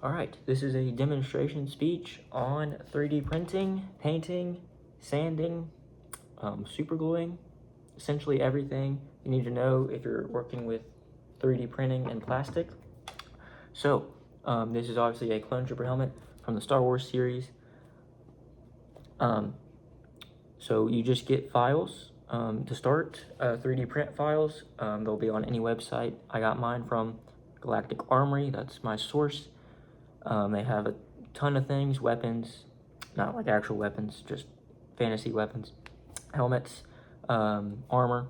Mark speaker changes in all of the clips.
Speaker 1: All right, this is a demonstration speech on 3D printing, painting, sanding, super gluing, essentially everything you need to know if you're working with 3D printing and plastic. So, this is obviously a clone trooper helmet from the Star Wars series. So you just get files to start, 3D print files. They'll be on any website. I got mine from Galactic Armory, that's my source. They have a ton of things, weapons, not like actual weapons, just fantasy weapons, helmets, armor,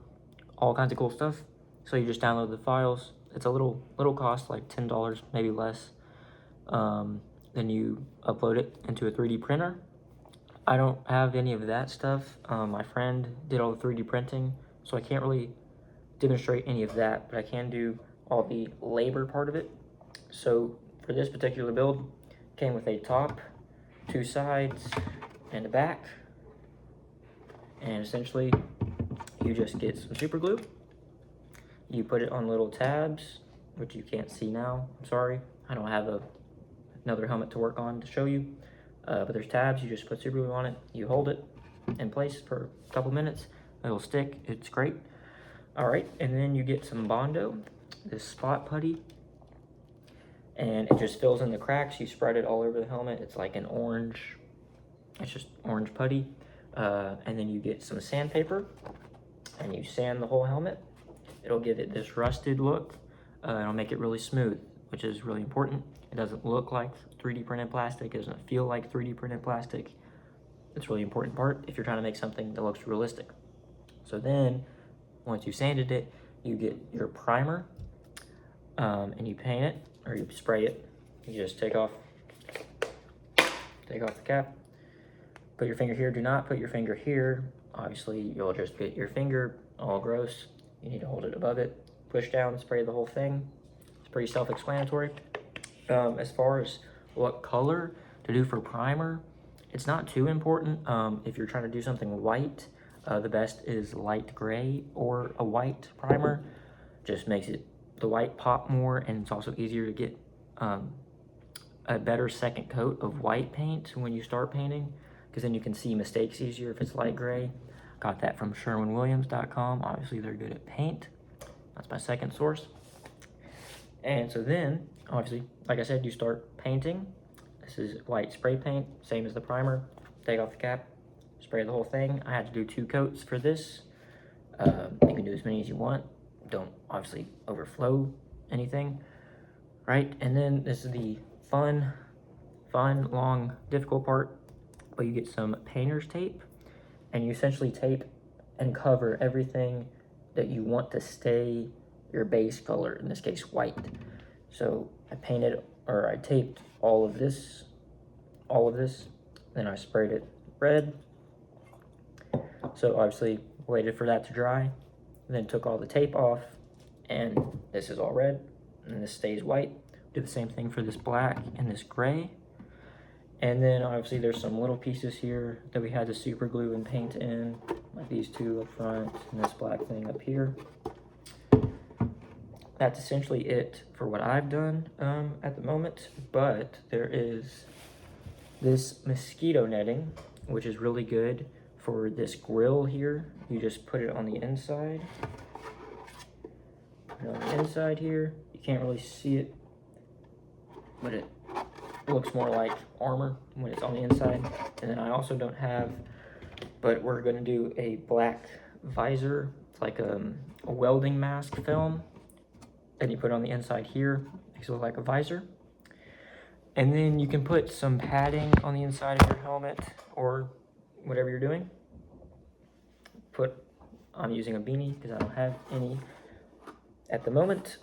Speaker 1: all kinds of cool stuff. So you just download the files. It's a little cost, like $10, maybe less. Then you upload it into a 3D printer. I don't have any of that stuff. My friend did all the 3D printing, so I can't really demonstrate any of that, but I can do all the labor part of it. So for this particular build, came with a top, 2 sides, and a back. And essentially, you just get some super glue. You put it on little tabs, which you can't see now. I'm sorry, I don't have another helmet to work on to show you. But there's tabs, you just put super glue on it, you hold it in place for a couple minutes, it'll stick, it's great. All right, and then you get some Bondo, this spot putty, and it just fills in the cracks. You spread it all over the helmet. It's like an orange, it's just orange putty. And then you get some sandpaper, and you sand the whole helmet. It'll give it this rusted look. It'll make it really smooth, which is really important. It doesn't look like 3D printed plastic. It doesn't feel like 3D printed plastic. It's a really important part if you're trying to make something that looks realistic. So then, once you sanded it, you get your primer, and you paint it, or you spray it. You just take off the cap, put your finger here. Do not put your finger here. Obviously, you'll just get your finger all gross. You need to hold it above it, push down, spray the whole thing. It's pretty self-explanatory. As far as what color to do for primer, it's not too important. If you're trying to do something white, the best is light gray or a white primer. Just makes the white pop more, and it's also easier to get a better second coat of white paint when you start painting, because then you can see mistakes easier if it's light gray. Got that from SherwinWilliams.com. Obviously, they're good at paint. That's my second source. And so then, obviously, like I said, you start painting. This is white spray paint, same as the primer. Take off the cap, spray the whole thing. I had to do 2 coats for this. You can do as many as you want. Don't obviously overflow anything, right? And then this is the fun, long, difficult part, where you get some painter's tape, and you essentially tape and cover everything that you want to stay your base color, in this case white. So I taped all of this, then I sprayed it red. So obviously waited for that to dry, then took all the tape off, and this is all red, and this stays white. Do the same thing for this black and this gray. And then obviously there's some little pieces here that we had to super glue and paint in, like these 2 up front and this black thing up here. That's essentially it for what I've done at the moment, but there is this mosquito netting, which is really good for this grill here. You just put it on the inside. Put it on the inside here. You can't really see it, but it looks more like armor when it's on the inside. And then I also don't have, but we're gonna do a black visor. It's like a welding mask film, and you put it on the inside here, makes it look like a visor. And then you can put some padding on the inside of your helmet or whatever you're doing. I'm using a beanie because I don't have any at the moment.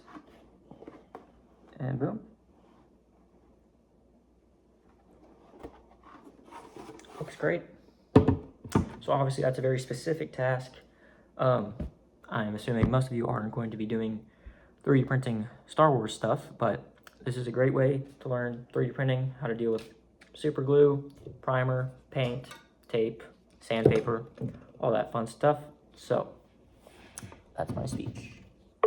Speaker 1: And boom. Looks great. So obviously that's a very specific task. I'm assuming most of you aren't going to be doing 3D printing Star Wars stuff, but this is a great way to learn 3D printing, how to deal with super glue, primer, paint, tape, sandpaper, all that fun stuff. So that's my speech.